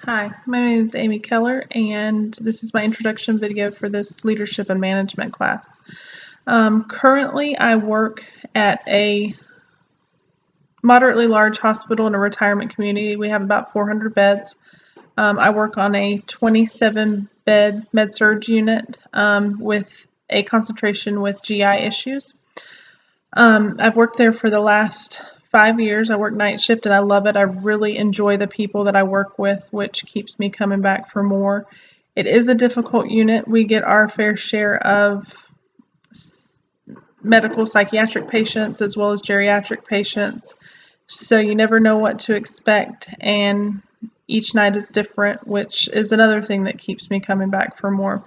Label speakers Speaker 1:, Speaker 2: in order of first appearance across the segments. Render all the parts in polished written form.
Speaker 1: Hi, my name is Amy Keller, and this is my introduction video for this leadership and management class. Currently, I work at a moderately large hospital in a retirement community. We have about 400 beds. I work on a 27-bed med-surg unit with a concentration with GI issues. I've worked there for the last 5 years. I work night shift and I love it. I really enjoy the people that I work with, which keeps me coming back for more. It is a difficult unit. We get our fair share of medical psychiatric patients as well as geriatric patients. So you never know what to expect, and each night is different, which is another thing that keeps me coming back for more.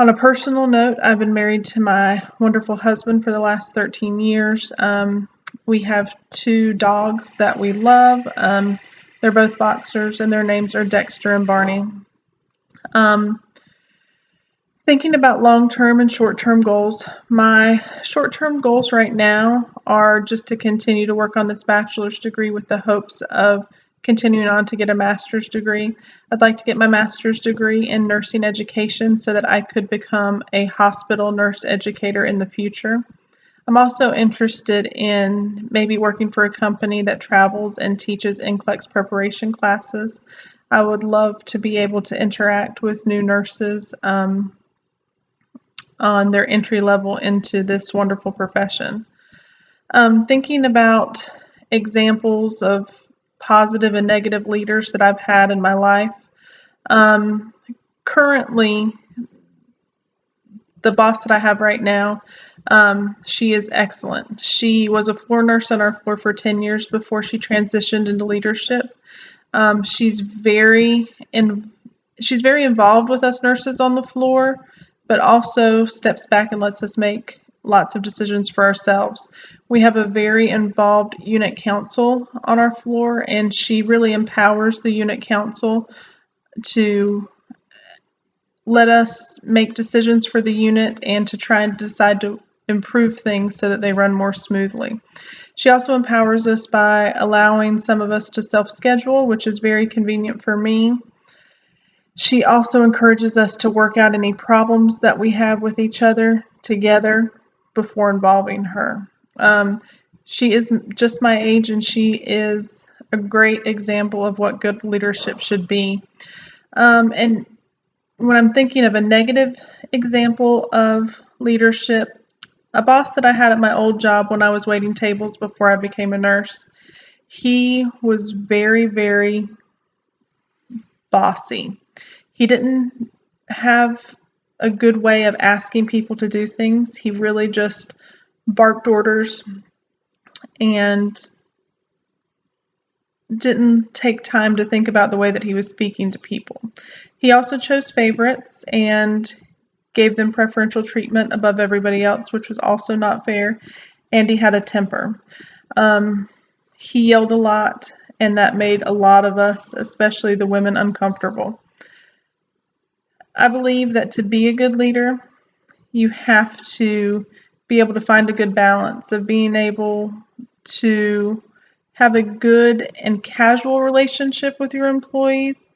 Speaker 1: On a personal note, I've been married to my wonderful husband for the last 13 years. We have 2 dogs that we love. They're both boxers, and their names are Dexter and Barney. Thinking about long-term and short-term goals, my short-term goals right now are just to continue to work on this bachelor's degree with the hopes of continuing on to get a master's degree. I'd like to get my master's degree in nursing education so that I could become a hospital nurse educator in the future. I'm also interested in maybe working for a company that travels and teaches NCLEX preparation classes. I would love to be able to interact with new nurses on their entry level into this wonderful profession. Thinking about examples of positive and negative leaders that I've had in my life. Currently, the boss that I have right now, she is excellent. She was a floor nurse on our floor for 10 years before she transitioned into leadership. She's very involved with us nurses on the floor, but also steps back and lets us make lots of decisions for ourselves. We have a very involved unit council on our floor, and she really empowers the unit council to let us make decisions for the unit and to try and decide to improve things so that they run more smoothly. She also empowers us by allowing some of us to self-schedule, which is very convenient for me. She also encourages us to work out any problems that we have with each other together before involving her. She is just my age, and she is a great example of what good leadership should be. And when I'm thinking of a negative example of leadership, a boss that I had at my old job when I was waiting tables before I became a nurse, he was very, very bossy. He didn't have a good way of asking people to do things. He really just barked orders and didn't take time to think about the way that he was speaking to people. He also chose favorites and gave them preferential treatment above everybody else, which was also not fair, and he had a temper. He yelled a lot, and that made a lot of us, especially the women, uncomfortable. I believe that to be a good leader, you have to be able to find a good balance of being able to have a good and casual relationship with your employees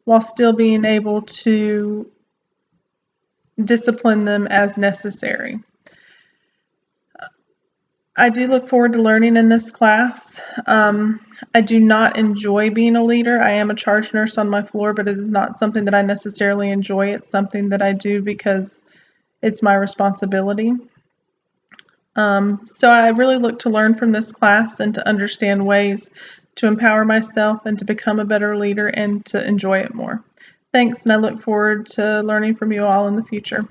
Speaker 1: while still being able to discipline them as necessary. I do look forward to learning in this class. I do not enjoy being a leader. I am a charge nurse on my floor, but it is not something that I necessarily enjoy. It's something that I do because it's my responsibility. So I really look to learn from this class and to understand ways to empower myself and to become a better leader and to enjoy it more. Thanks, and I look forward to learning from you all in the future.